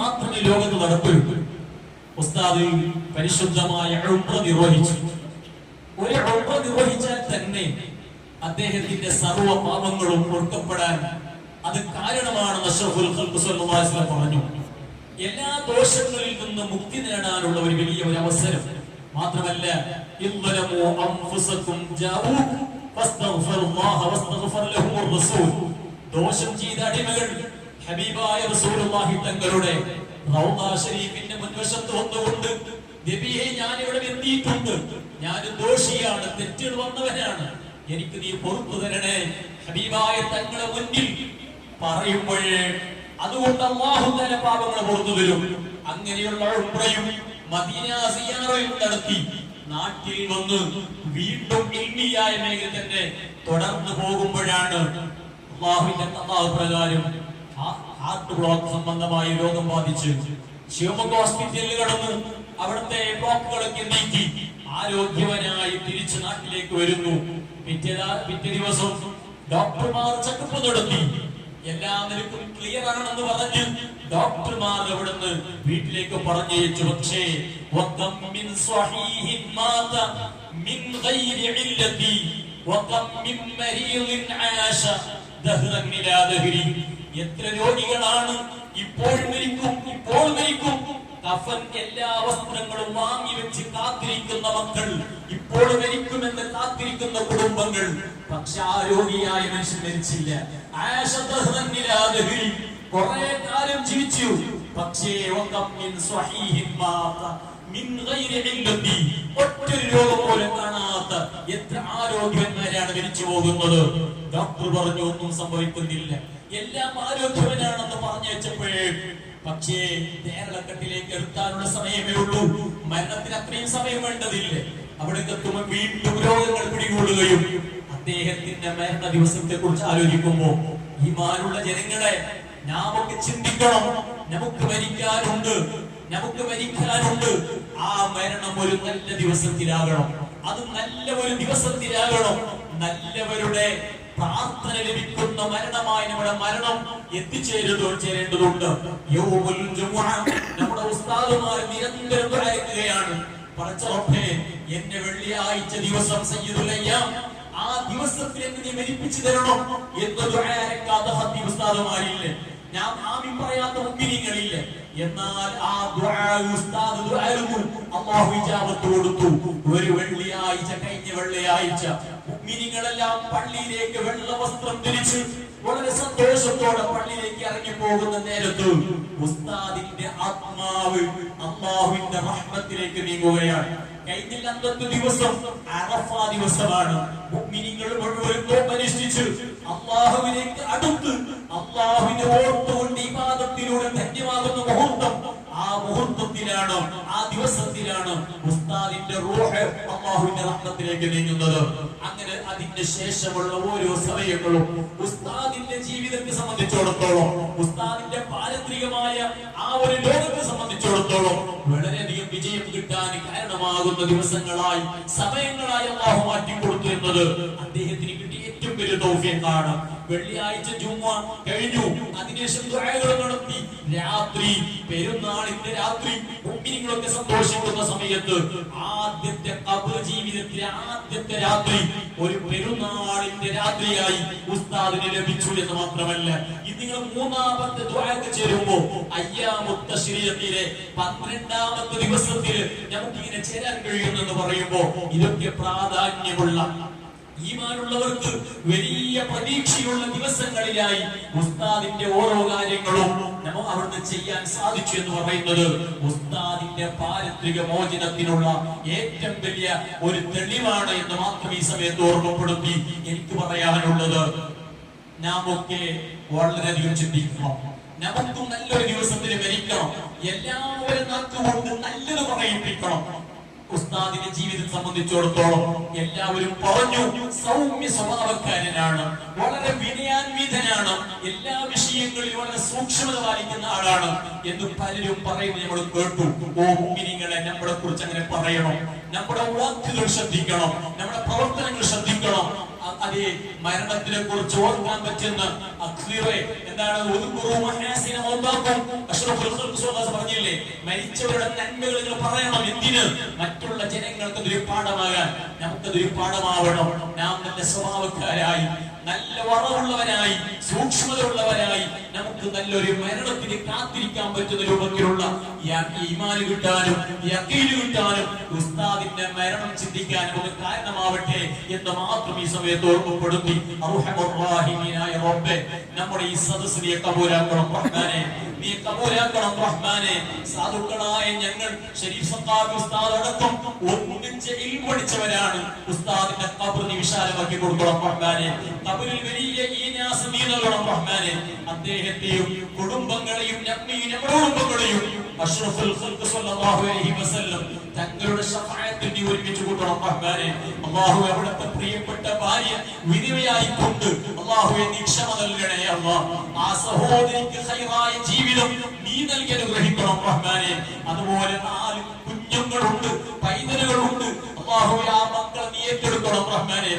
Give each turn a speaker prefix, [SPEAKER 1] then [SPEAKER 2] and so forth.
[SPEAKER 1] മാത്രമേ ലോകത്ത് നടക്കുകയുള്ളൂ. ഉസ്താദ് പരിശുദ്ധമായ ഉംറ നിർവഹിച്ചു. ഒരു ഉംറ നിർവഹിച്ചാൽ തന്നെ അദ്ദേഹത്തിന്റെ സർവ്വ പാപങ്ങളും പൊറുക്കപ്പെടാൻ അത് കാരണമാണെന്ന് അഷ്റഫുൽ ഖൽഖ് സ്വല്ലല്ലാഹു അലൈഹി വസല്ലം പറഞ്ഞു. എല്ലാ ദോഷങ്ങളിൽ നിന്നും മുക്തി നേടാനുള്ള ഒരു വലിയ ഒരു അവസരം മാത്രമല്ല, ഇദ്ലമു അൻഫുസകും ജാഊ ഫസ്തഗ്ഫിറുല്ലാഹ വസ്തഗ്ഫർ ലഹുർ റസൂൽ. ദോഷം ചെയ്ത അടിമകൾ ഹബീബായ റസൂലുള്ളാഹി തങ്ങളുടെ റൗള ശരീഫിന്റെ മുൻവശത്ത് വന്നുകൊണ്ട്, നബിയെ ഞാൻ ഇവിടെ എത്തിയിട്ടുണ്ട്, ഞാൻ ദോഷിയാണ്, തെറ്റുകൾ വന്നവനാണ്, എനിക്ക് നീ പുറത്തു തരണേ ഹബീബായ തങ്ങളെ മുന്നിൽ പറയുമ്പോഴേ അതുകൊണ്ട് അല്ലാഹു തആല പാപങ്ങൾ പുറത്തു തരും. അങ്ങനെയുള്ള ഉംറയും മദീന സിയാറയും നടത്തി നാട്ടിൽ വന്ന് വീണ്ടും ഇൽമിയായ മേഖല തന്നെ തുടർന്നു പോകുമ്പോഴാണ് അല്ലാഹുവിന്റെ ഖദാ പ്രകാരം ഹാർട്ട് ബ്ലോക്ക് സംബന്ധമായ രോഗം ബാധിച്ച് ശിവമൊഗ്ഗ ഹോസ്പിറ്റലിൽ കടന്നു. അവിടുത്തെ ബ്ലോക്കുകളൊക്കെ നീക്കി ആരോഗ്യവനായി തിരിച്ച് നാട്ടിലേക്ക് വരുന്നു. പിറ്റേ ദിവസം ഡോക്ടർമാർ ചെക്കപ്പ് നടത്തി. എല്ലാ നിലക്കും ക്ലിയർ ആണെന്ന് പറഞ്ഞ് ഡോക്ടർമാർ അവിടുന്ന് വീട്ടിലേക്ക് പറഞ്ഞയച്ചു. പക്ഷേ എത്ര രോഗികളാണ് ഇപ്പോൾ മരിക്കും, ഇപ്പോൾ മരിക്കും, കഫൻ എല്ലാ വസ്ത്രങ്ങളും വാങ്ങി വെച്ച് കാത്തിരിക്കുന്ന മക്കൾ, ഇപ്പോൾ മരിക്കുമെന്ന് കാത്തിരിക്കുന്ന കുടുംബങ്ങൾ. പക്ഷെ ആ രോഗിയായ മനുഷ്യൻ മരിച്ചില്ല. ആയിഷ കുറെ കാലം ജീവിച്ചു. പക്ഷേ ഒറ്റൊരു രോഗം പോലും കാണാത്ത എത്ര ആരോഗ്യവന്മാരാണ് മരിച്ചു പോകുന്നത്. ഡോക്ടർ പറഞ്ഞു ഒന്നും സംഭവിക്കുന്നില്ല, എല്ലാം ആരോഗ്യവനാണെന്ന് പറഞ്ഞു വെച്ചപ്പോഴേ പക്ഷേ നേരളക്കെട്ടിലേക്ക് എടുത്താനുള്ള സമയമേ ഉള്ളൂ. മരണത്തിന് അത്രയും സമയം വേണ്ടതില്ല. അവിടെ എത്തുമ്പോൾ വീണ്ടും രോഗങ്ങൾ പിടികൂടുകയും അദ്ദേഹത്തിന്റെ മരണ ദിവസത്തെ കുറിച്ച് ആലോചിക്കുമ്പോ ഈമാനുള്ള ജനങ്ങളെ നാമൊക്കെ ചിന്തിക്കണം. നമുക്ക് മരിക്കാനുണ്ട്, നമുക്ക് മരിക്കാനുണ്ട്. ആ മരണം ഒരു നല്ല ദിവസത്തിലാകണം, അത് നല്ല ഒരു ദിവസത്തിലാകണം. നല്ലവരുടെ പ്രാർത്ഥന ലഭിക്കുന്ന മരണമായി നമ്മുടെ മരണം എത്തിച്ചേരേണ്ടതുണ്ട്. നമ്മുടെ ഉസ്താദുമാർ നിരന്തരം പറയുകയാണ്, പടച്ചറബ്ബേ എന്നെ വെള്ളിയാഴ്ച ദിവസം സയ്യിദുൽ അയ്യാം ആ ദിവസത്തിൽ എന്നെ മരിപ്പിച്ചു തരണം എന്ന് ദുആരക്കാത്ത ഹത്തി ഉസ്താദുമാരില്ലേ, ഞാൻ ആമീൻ പറയാത്ത മുഅ്മിനീങ്ങളില്ല. എന്നാൽ ആ ദുആ ഉസ്താദ് ദുആയിരുന്നു, അല്ലാഹു ഇജാബത്ത് കൊടുത്തു. ഒരു വെള്ളിയാഴ്ച, കഴിഞ്ഞ വെള്ളിയാഴ്ച മുഅ്മിനീങ്ങളെല്ലാം പള്ളിയിലേക്ക് വെള്ള വസ്ത്രം ധരിച്ച് വളരെ സന്തോഷത്തോടെ പള്ളിയിലേക്ക് ഇറങ്ങി പോകുന്ന നേരത്ത് ഉസ്താദിന്റെ ആത്മാവ് അല്ലാഹുവിന്റെ റഹ്മത്തിലേക്ക് നീങ്ങുകയാണ്. കഴിഞ്ഞ അന്നത്തെ ദിവസം അറഫ ദിവസമാണ്. മുഅ്മിനീങ്ങൾ മുഴുവൻ നോമ്പനുഷ്ഠിച്ച് അല്ലാഹുവിലേക്ക് അടുത്ത് അല്ലാഹുവിനെ ഓർത്തുകൊണ്ട് ഇബാദത്തിലൂടെ ധന്യമാകുന്ന മുഹൂർത്തം. ആ മുഹൂർത്തത്തിലാണ്, ആ ദിവസത്തിലാണ് ഉസ്താദിന്റെ റൂഹ് അല്ലാഹുവിന്റെ റഹ്മത്തിലേക്ക് നീങ്ങുന്നത്. അങ്ങനെ അതിന്റെ ശേഷമുള്ള ഓരോ സമയങ്ങളും ഉസ്താദിന്റെ ജീവിതത്തെ സംബന്ധിച്ചിടത്തോളം, ഉസ്താദിന്റെ പാരത്രികമായ ആ ഒരു ലോകത്തെ സംബന്ധിച്ചിടത്തോളം വളരെയധികം വിജയം കിട്ടാൻ കാരണമാകുന്ന ദിവസങ്ങളായി, സമയങ്ങളായി അല്ലാഹു മാറ്റിക്കൊടുത്തു എന്നത് അദ്ദേഹത്തിന് കിട്ടിയ ഏറ്റവും വലിയ തൗഫീഖാണ്. വെള്ളിയാഴ്ച ജുമുഅ കഴിഞ്ഞു, അതിനുശേഷം ദുആകൾ നടത്തി. രാത്രി, പെരുന്നാളിന്റെ രാത്രി മുഅ്മിനീങ്ങളൊക്കെ സന്തോഷിക്കുന്ന സമയത്ത് ആദ്യത്തെ ഖബർ ജീവിതത്തിലെ ആദ്യത്തെ രാത്രി ഒരു പെരുന്നാളിന്റെ രാത്രിയായി ഉസ്താദിന് ലഭിച്ചു എന്ന് മാത്രമല്ല, ഇത് നിങ്ങൾ മൂന്നാമത്തെ ദുആക്ക് ചേരുമ്പോൾ അയ്യാമുത് തശ്രീഖിലെ 12ാമത്തെ ദിവസത്തിൽ നമുക്ക് ഇങ്ങനെ ചേരാൻ കഴിയുമെന്ന് പറയുമ്പോൾ ഇതൊക്കെ പ്രാധാന്യമുള്ള ഈമാനുള്ളവർക്ക് വലിയ പ്രതീക്ഷയുള്ള ദിവസങ്ങളിലായി ഉസ്താദിന്റെ ഓരോ കാര്യങ്ങളും നമുക്ക് അവിടുന്ന് ചെയ്യാൻ സാധിച്ചു എന്ന് പറയുന്നത് ഉസ്താദിന്റെ പാരത്രിക മോചനത്തിനുള്ള ഏറ്റവും വലിയ ഒരു തെളിവാണ് എന്ന് മാത്രം ഈ സമയത്ത് ഓർമ്മപ്പെടുത്തി എനിക്ക് പറയാനുള്ളത്. നാം ഒക്കെ വളരെയധികം ചിന്തിക്കണം. നമുക്കും നല്ലൊരു ദിവസത്തിൽ മരിക്കണം. എല്ലാവരും നാക്കുകൊണ്ട് നല്ലത് പറയിപ്പിക്കണം. ഉസ്താദിന്റെ ജീവിതത്തെ സംബന്ധിച്ചിടത്തോളം എല്ലാവരും പറഞ്ഞു സൗമ്യ സ്വഭാവക്കാരനാണ്, വളരെ വിനയാൻവിതനാണ്, എല്ലാ വിഷയങ്ങളിലും വളരെ സൂക്ഷ്മത പാലിക്കുന്ന ആളാണ് എന്ന് പലരും പറയുന്നത് നമ്മൾ കേട്ടു. ഓ മുഅ്മിനീങ്ങളെ, നമ്മളെ കുറിച്ച് അങ്ങനെ പറയണം, നമ്മുടെ വാക്കുകൾ ശ്രദ്ധിക്കണം, നമ്മുടെ പ്രവർത്തനങ്ങൾ ശ്രദ്ധിക്കണം. അതേ മരണത്തിനെ കുറിച്ച് ഓർക്കാൻ പറ്റുന്ന എന്താണ് പറഞ്ഞില്ലേ, മരിച്ചവരുടെ നന്മകൾ നിങ്ങൾ പറയണം. എന്തിന്? മറ്റുള്ള ജനങ്ങൾക്ക് അതൊരു പാഠമാകാൻ, നമുക്കതൊരു പാഠമാവണം. നാം നല്ല സ്വഭാവക്കാരായി, നല്ല വറവുള്ളവരായി, സൂക്ഷ്മത ഉള്ളവരായി, നമുക്ക് നല്ലൊരു മരണത്തിന് കാത്തിരിക്കാൻ പറ്റുന്ന രൂപത്തിലുള്ള ഈമാൻ കിട്ടാനും യഖീൻ കിട്ടാനും ഉസ്താദിന്റെ മരണം ചിന്തിക്കാനും ഒരു കാരണമാവട്ടെ എന്ന് മാത്രം ഈ സമയത്ത് ഓർമ്മപ്പെടുത്തി. അർഹമർ റഹീമീനായ റബ്ബേ, നമ്മുടെ ഈ സദസ്സിനെ കബൂലാക്കണം റഹ്മാനെ, നീ കബൂലാക്കണം റഹ്മാനെ. സാധുക്കളായ ഞങ്ങൾ ശരീഫ് സത്താബ് ഉസ്താദ് അടക്കം ഒന്നിച്ച് ഇൽമു പഠിച്ചവരാണ്. ഉസ്താദിന്റെ ഖബർ നീ വിശാലമാക്കി കൊടുക്കണം റഹ്മാനെ. ഖബറിൽ വലിയ ഈനാസ് നീ നൽകണം റഹ്മാനെ. അദ്ദേഹത്തെയും കുടുംബങ്ങളെയും നമ്മയും നമ്മുടെ കുടുംബങ്ങളെയും അഷ്റഫുൽ ഖൽഖ് സ്വല്ലല്ലാഹു അലൈഹി വസല്ലം തങ്ങളുടെ ശഫാഅത്തിൽ നീ ഒരുമിച്ച് കൂട്ടണം റഹ്മാനെ. അല്ലാഹു അവിടുത്തെ പ്രിയപ്പെട്ട ഭാര്യ വിധവയായിക്കൊണ്ട് അല്ലാഹുവേ നീ ക്ഷമ നൽകണേ അല്ലാഹ്. ആ സഹോദരിക്ക് ഖൈറായ ജീവിതം നീ നൽകി അനുഗ്രഹിക്കണം റഹ്മാനെ. അതുപോലെ 4 കുഞ്ഞുങ്ങളുണ്ട്, പൈതലുകളുണ്ട്. അല്ലാഹുവേ ആ മക്കളെ നീ ഏറ്റെടുക്കണം റഹ്മാനെ.